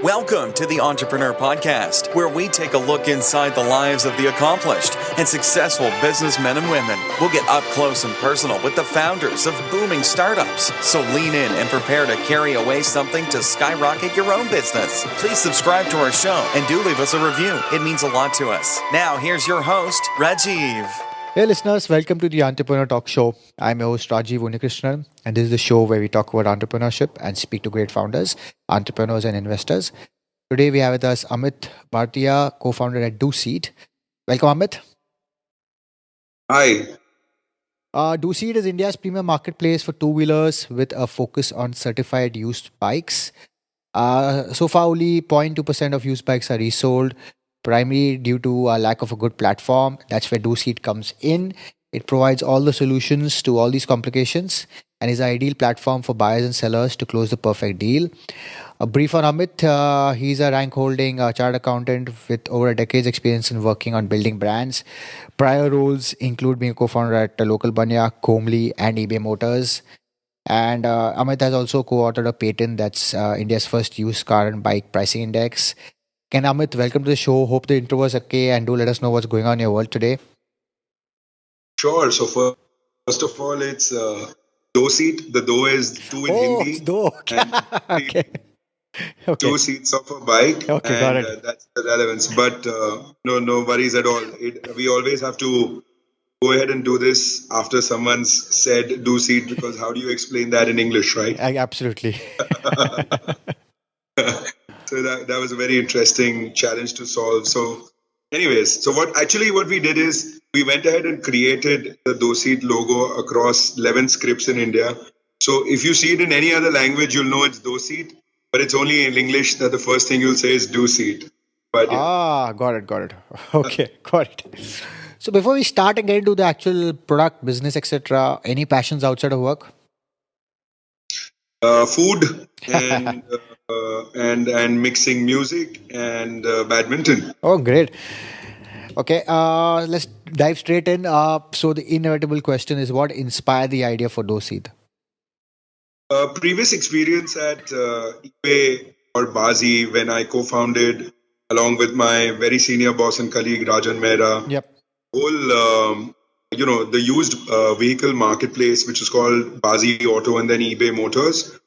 Welcome to the Entrepreneur Podcast, where we take a look inside the lives of the accomplished and successful businessmen and women. We'll get up close and personal with the founders of booming startups. So lean in and prepare to carry away something to skyrocket your own business. Please subscribe to our show and do leave us a review. It means a lot to us. Now, here's your host, Rajiv. Hey listeners, welcome to the Entrepreneur Talk Show. I'm your host Rajiv Unikrishnan, and this is the show where we talk about entrepreneurship and speak to great founders, entrepreneurs and investors. Today we have with us Amit Bhartiya, co-founder at Doseat. Welcome Amit. Hi. Doseat is India's premium marketplace for two-wheelers with a focus on certified used bikes. So far only 0.2% of used bikes are resold, primarily due to a lack of a good platform. That's where Doseat comes in. It provides all the solutions to all these complications and is an ideal platform for buyers and sellers to close the perfect deal. A brief on Amit. He's a rank-holding chartered accountant with over a decade's experience in working on building brands. Prior roles include being a co-founder at LocalBanya, Kalam, and eBay Motors. And Amit has also co-authored a patent that's India's first used car and bike pricing index. Ken, Amit, welcome to the show. Hope the intro was okay and do let us know what's going on in your world today. Sure. So first of all, it's Doseat. The do is two in Hindi. It's do. Okay. Two seats of a bike. Okay, and, got it. That's the relevance. But no worries at all. We always have to go ahead and do this after someone's said Doseat, because how do you explain that in English, right? Absolutely. So that was a very interesting challenge to solve. So anyways, what we did is we went ahead and created the Doseat logo across 11 scripts in India. So if you see it in any other language, you'll know it's Doseat, but it's only in English that the first thing you'll say is Doseat. But yeah. Got it. Okay, got it. So before we start and get into the actual product, business, etc., any passions outside of work? Food and mixing music and badminton. Oh, great. Okay, let's dive straight in. So the inevitable question is, what inspired the idea for Doseat? Previous experience at eBay or Bazi when I co-founded along with my very senior boss and colleague Rajan Mehra. Yep. Whole the used vehicle marketplace, which is called Bazi Auto and then eBay Motors.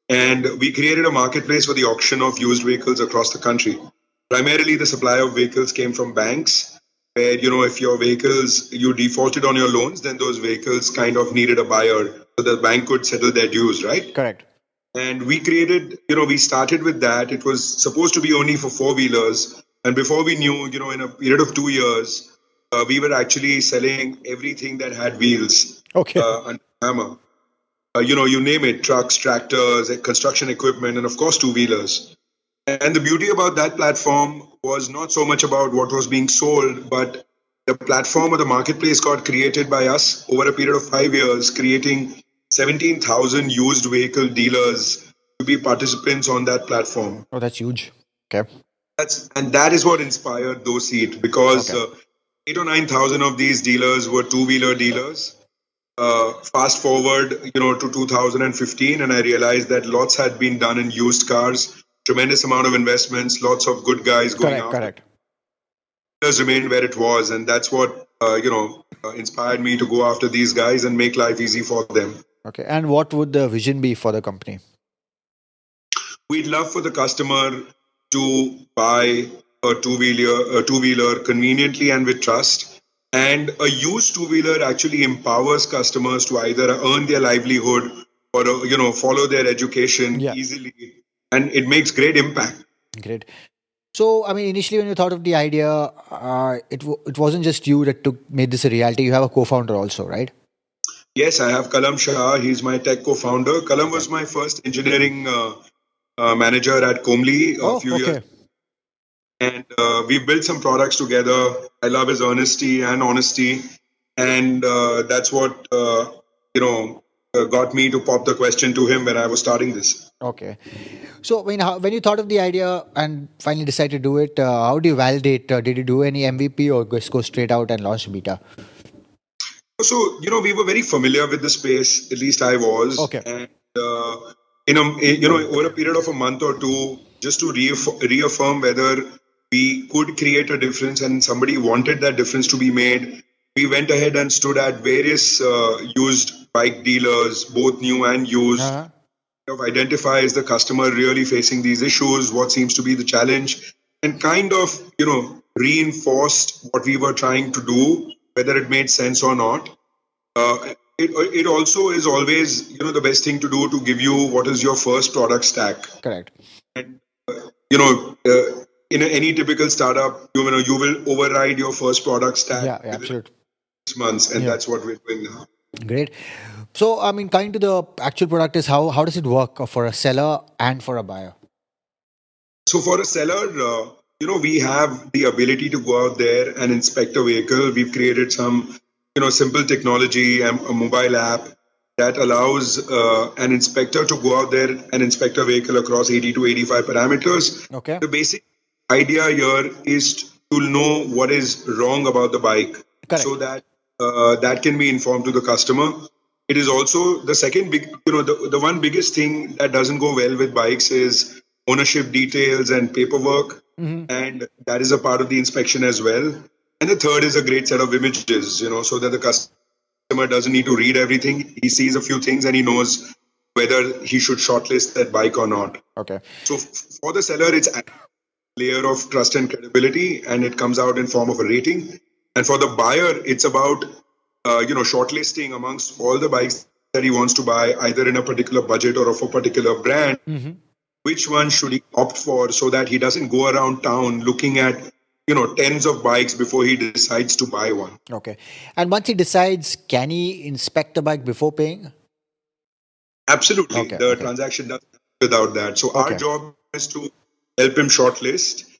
And we created a marketplace for the auction of used vehicles across the country. Primarily, the supply of vehicles came from banks, where, if your vehicles, you defaulted on your loans, then those vehicles kind of needed a buyer so the bank could settle their dues, right? Correct. And we created, we started with that. It was supposed to be only for four-wheelers. And before we knew, in a period of 2 years, we were actually selling everything that had wheels. Okay. Under Hammer. You name it, trucks, tractors, construction equipment, and of course, two-wheelers. And the beauty about that platform was not so much about what was being sold, but the platform or the marketplace got created by us over a period of 5 years, creating 17,000 used vehicle dealers to be participants on that platform. Oh, that's huge. Okay. That is what inspired Doseat, because 8,000 or 9,000 of these dealers were two-wheeler dealers. Fast forward, to 2015, and I realized that lots had been done in used cars, tremendous amount of investments, lots of good guys going out. Correct. It remained where it was, and that's what inspired me to go after these guys and make life easy for them. Okay, and what would the vision be for the company? We'd love for the customer to buy a two-wheeler conveniently and with trust. And a used two-wheeler actually empowers customers to either earn their livelihood or, follow their education easily. And it makes great impact. Great. So, initially when you thought of the idea, it wasn't just you that made this a reality. You have a co-founder also, right? Yes, I have Kalam Shah. He's my tech co-founder. Kalam was my first engineering manager at Kalam a few years. And we built some products together. I love his earnesty and honesty. And that's what, got me to pop the question to him when I was starting this. Okay. So, when you thought of the idea and finally decided to do it, how do you validate? Did you do any MVP or just go straight out and launch beta? So, we were very familiar with the space, at least I was. Okay. And, over a period of a month or two, just to reaffirm whether we could create a difference and somebody wanted that difference to be made. We went ahead and stood at various used bike dealers, both new and used, of identifies the customer really facing these issues, what seems to be the challenge, and kind of, reinforced what we were trying to do, whether it made sense or not. It also is always, the best thing to do to give you what is your first product stack. Correct. And, in any typical startup, you will override your first product stack. Yeah, absolutely. 6 months, and that's what we're doing now. Great. So, I mean, coming to the actual product is how does it work for a seller and for a buyer? So for a seller, we have the ability to go out there and inspect a vehicle. We've created some, simple technology, a mobile app that allows an inspector to go out there and inspect a vehicle across 80 to 85 parameters. Okay. The basic idea here is to know what is wrong about the bike. Correct. So that that can be informed to the customer. It is also the second big, the one biggest thing that doesn't go well with bikes is ownership details and paperwork. And that is a part of the inspection as well. And the third is a great set of images, so that the customer doesn't need to read everything. He sees a few things and he knows whether he should shortlist that bike or not. Okay. So for the seller, it's a layer of trust and credibility, and it comes out in form of a rating. And for the buyer, it's about, shortlisting amongst all the bikes that he wants to buy, either in a particular budget or of a particular brand. Which one should he opt for so that he doesn't go around town looking at, tens of bikes before he decides to buy one. Okay. And once he decides, can he inspect the bike before paying? Absolutely. Okay, The transaction doesn't happen without that. So our job is to help him shortlist.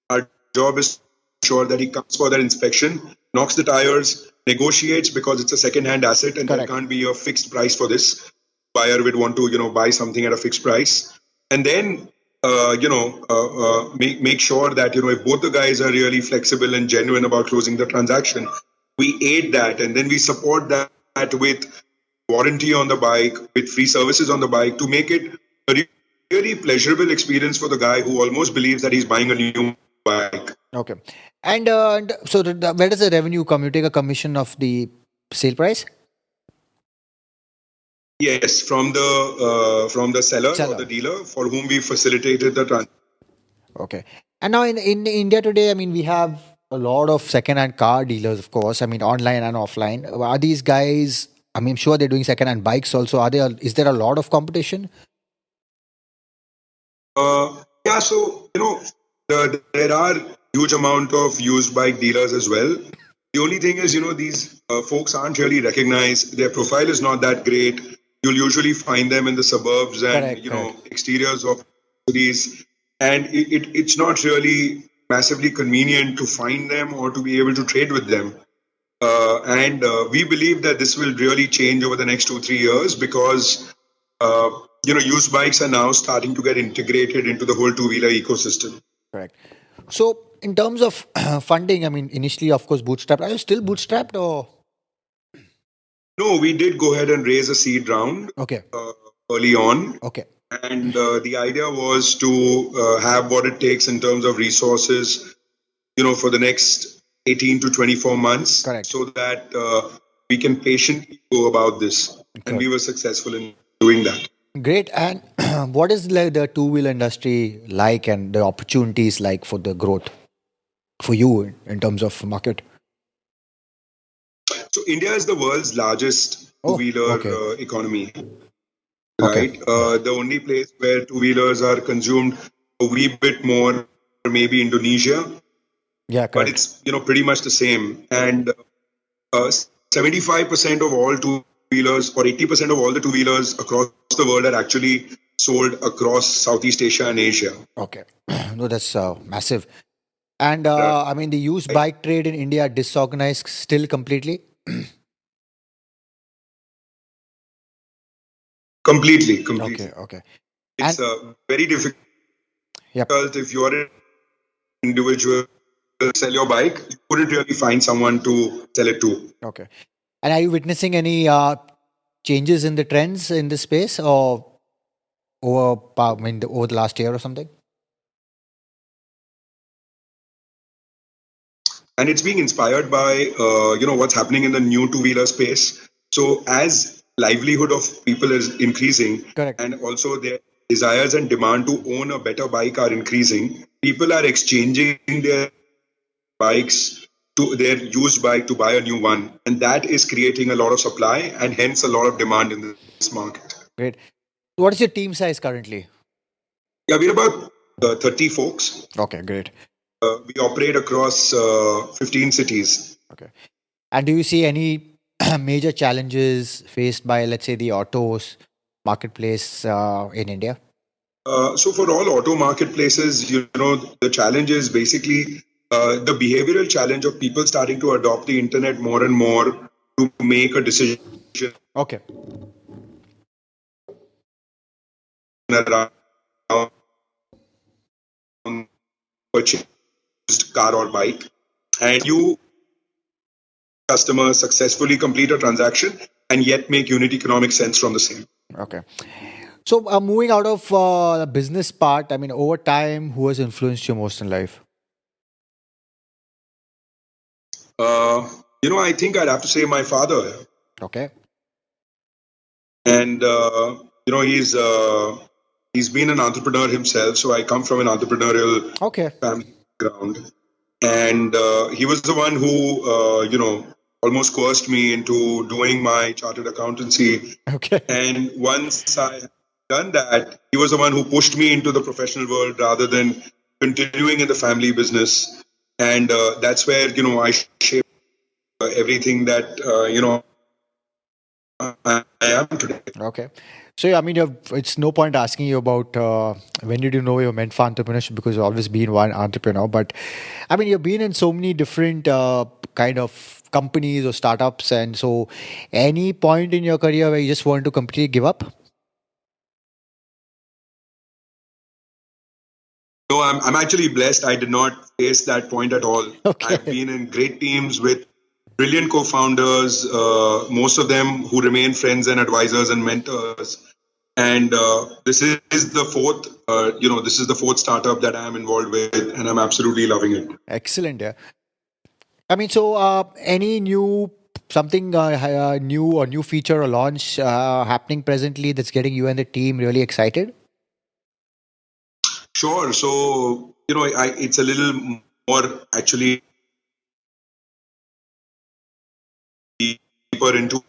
Our job is to ensure that he comes for that inspection, knocks the tires, negotiates because it's a second-hand asset and there can't be a fixed price for this. Buyer would want to, buy something at a fixed price. And then, make sure that, if both the guys are really flexible and genuine about closing the transaction, we aid that. And then we support that with warranty on the bike, with free services on the bike to make it a really pleasurable experience for the guy who almost believes that he's buying a new bike. Okay. And so where does the revenue come? You take a commission of the sale price? Yes, from the seller or the dealer for whom we facilitated the transaction. Okay. And now in India today, I mean, we have a lot of second-hand car dealers, of course. I mean, online and offline. Are these guys? I mean, I'm sure they're doing second-hand bikes also. Is there a lot of competition? Yeah. So there are huge amount of used bike dealers as well. The only thing is, these folks aren't really recognized. Their profile is not that great. You'll usually find them in the suburbs and exteriors of cities, and it's not really massively convenient to find them or to be able to trade with them. And we believe that this will really change over the next 2-3 years because used bikes are now starting to get integrated into the whole two-wheeler ecosystem. Correct. So in terms of funding, I mean, initially, of course, bootstrapped. Are you still bootstrapped or? No, we did go ahead and raise a seed round early on. Okay. And the idea was to have what it takes in terms of resources, for the next 18 to 24 months. Correct. So that we can patiently go about this. And we were successful in doing that. Great. And what is the two-wheeler industry like and the opportunities like for the growth for you in terms of market? So India is the world's largest two-wheeler economy, right? The only place where two-wheelers are consumed a wee bit more, maybe Indonesia. Yeah, correct. But it's pretty much the same. And 75% of all two-wheelers or 80% of all the two-wheelers across the world are actually sold across Southeast Asia and Asia. Okay, no, that's massive. And I mean, the used bike trade in India disorganized still completely. Completely. Okay. It's very difficult if you are an individual sell your bike, you couldn't really find someone to sell it to. Okay. And are you witnessing any changes in the trends in this space or over the last year or something? And it's being inspired by what's happening in the new two-wheeler space. So as livelihood of people is increasing, Correct. and also their desires and demand to own a better bike are increasing, people are exchanging their bikes to their used bike to buy a new one, and that is creating a lot of supply and hence a lot of demand in this market. Great. What is your team size currently? Yeah, we're about 30 folks. Okay, great. We operate across 15 cities. Okay. And do you see any major challenges faced by, let's say, the autos marketplace in India? So for all auto marketplaces, the challenge is basically the behavioral challenge of people starting to adopt the internet more and more to make a decision Okay. around purchased car or bike. And you customers successfully complete a transaction and yet make unit economic sense from the same. Okay. So moving out of the business part, I mean, over time, who has influenced you most in life? I think I'd have to say my father. Okay. And he's been an entrepreneur himself. So I come from an entrepreneurial family background, and he was the one who almost coerced me into doing my chartered accountancy. Okay. And once I had done that, he was the one who pushed me into the professional world rather than continuing in the family business. And that's where I shaped everything that I am today. Okay. So, I mean, it's no point asking you about when did you know you were meant for entrepreneurship, because you've always been one entrepreneur. But, I mean, you've been in so many different kind of companies or startups. And so, any point in your career where you just want to completely give up? No, I'm actually blessed. I did not face that point at all. Okay. I've been in great teams with brilliant co-founders, most of them who remain friends and advisors and mentors. And this is the fourth startup that I'm involved with, and I'm absolutely loving it. Excellent. Yeah. I mean, so any new something new or new feature or launch happening presently that's getting you and the team really excited? Sure. So it's a little more actually deeper into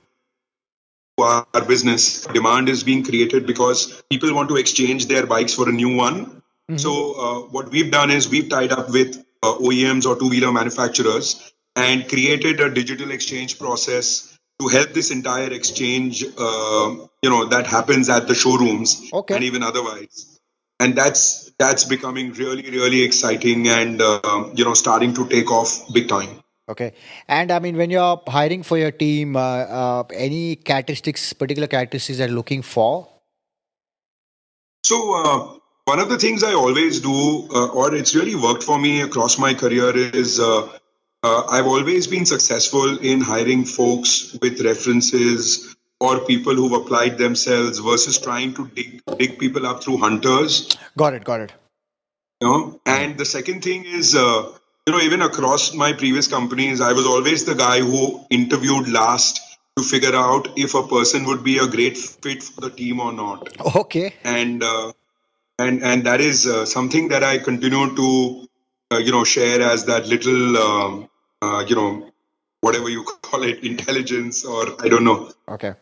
our business. Demand is being created because people want to exchange their bikes for a new one. Mm-hmm. So what we've done is we've tied up with OEMs or two-wheeler manufacturers and created a digital exchange process to help this entire exchange, that happens at the showrooms and even otherwise. And that's becoming really, really exciting and, starting to take off big time. Okay. And I mean, when you're hiring for your team, any particular characteristics that you're looking for? So one of the things I always do, or it's really worked for me across my career, is I've always been successful in hiring folks with references or people who've applied themselves versus trying to dig people up through hunters. Got it. And the second thing is, even across my previous companies, I was always the guy who interviewed last to figure out if a person would be a great fit for the team or not. Okay. And that is something that I continue to, share as that little, whatever you call it, intelligence, or I don't know. Okay.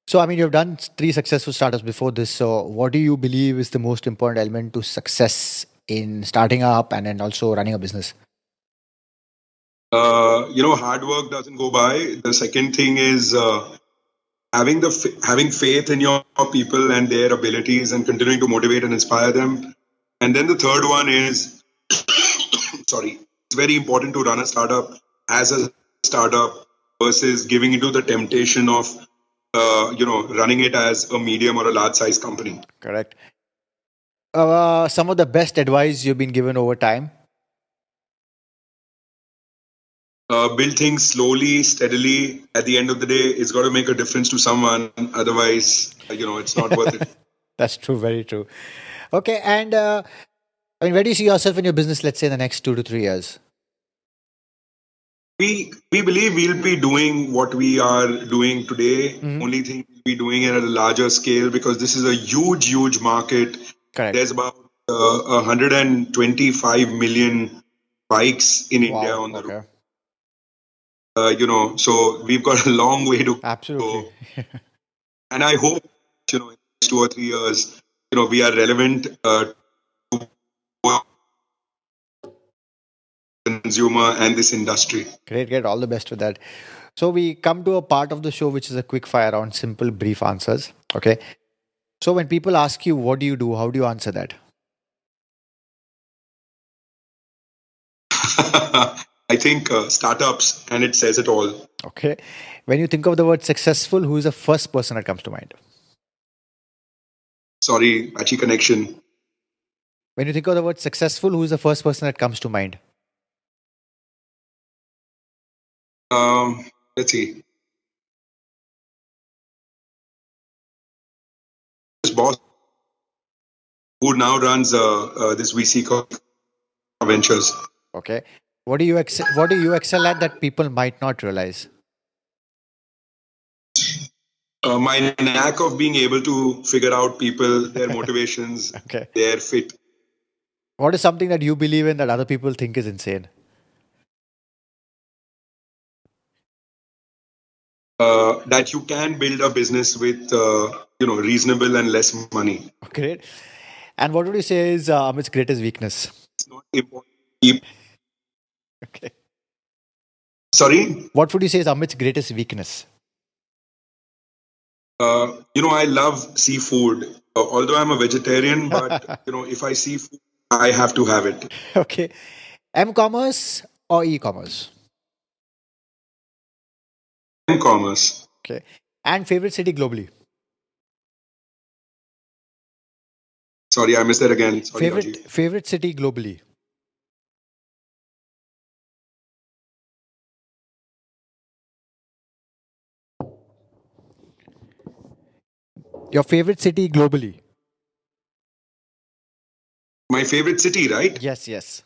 So, I mean, you've done 3 successful startups before this. So, what do you believe is the most important element to success in starting up and then also running a business? Hard work doesn't go by. The second thing is having faith in your people and their abilities and continuing to motivate and inspire them. And then the third one is, it's very important to run a startup as a startup versus giving into the temptation of, running it as a medium or a large size company. Correct. Some of the best advice you've been given over time? Build things slowly, steadily. At the end of the day, it's got to make a difference to someone. Otherwise, it's not worth it. That's true. Very true. Okay. And I mean, where do you see yourself in your business, let's say, in the next 2 to 3 years? We believe we'll be doing what we are doing today. Only thing we'll be doing it at a larger scale because this is a huge market. Correct. There's about 125 million bikes in India on the road. So we've got a long way to Absolutely. go. And I hope, in the next 2 or 3 years, we are relevant to consumer and this industry. Great. All the best with that. So we come to a part of the show which is a quick fire round, simple, brief answers. Okay. So when people ask you, what do you do? How do you answer that? I think startups, and it says it all. Okay. When you think of the word successful, who is the first person that comes to mind? Sorry, patchy connection. When you think of the word successful, who is the first person that comes to mind? Let's see. This boss who now runs this VC called Ventures. Okay. What do you excel at that people might not realize? My knack of being able to figure out people, their motivations, Okay. their fit. What is something that you believe in that other people think is insane? That you can build a business with reasonable and less money. Great. And what would you say is Amit's greatest weakness? It's not important. Okay. Sorry? What would you say is Amit's greatest weakness? I love seafood. Although I'm a vegetarian, but if I see food, I have to have it. Okay. M-commerce or e-commerce? M-commerce. Okay. And favorite city globally? Sorry, I missed that again. Sorry, favorite city globally? Your favorite city globally? My favorite city, right? Yes.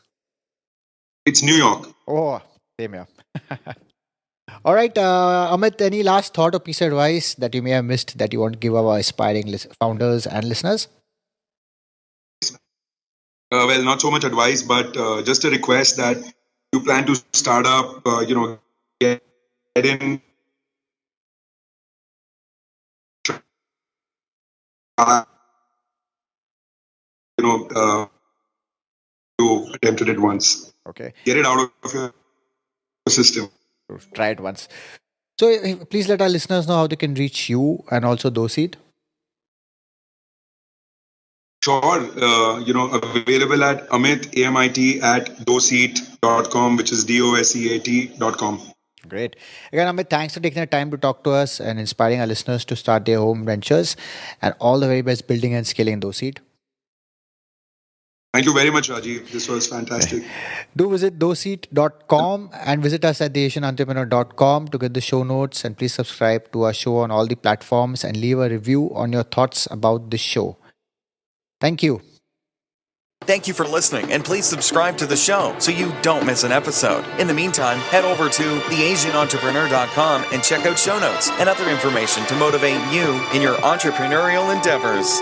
It's New York. Oh, same here. All right, Amit, any last thought or piece of advice that you may have missed that you want to give our aspiring founders and listeners? Well, not so much advice, but just a request that you plan to start up, get in, you attempted it once. Okay. Get it out of your system. Try it once. So please let our listeners know how they can reach you and also Doseat. Sure. Available at Amit, AMIT, at doseat.com, which is DOSEAT.com. Great. Again, Amit, thanks for taking the time to talk to us and inspiring our listeners to start their home ventures, and all the very best building and scaling Doseat. Thank you very much, Rajiv. This was fantastic. Do visit doseat.com and visit us at theasianentrepreneur.com to get the show notes, and please subscribe to our show on all the platforms and leave a review on your thoughts about this show. Thank you. Thank you for listening, and please subscribe to the show so you don't miss an episode. In the meantime, head over to theasianentrepreneur.com and check out show notes and other information to motivate you in your entrepreneurial endeavors.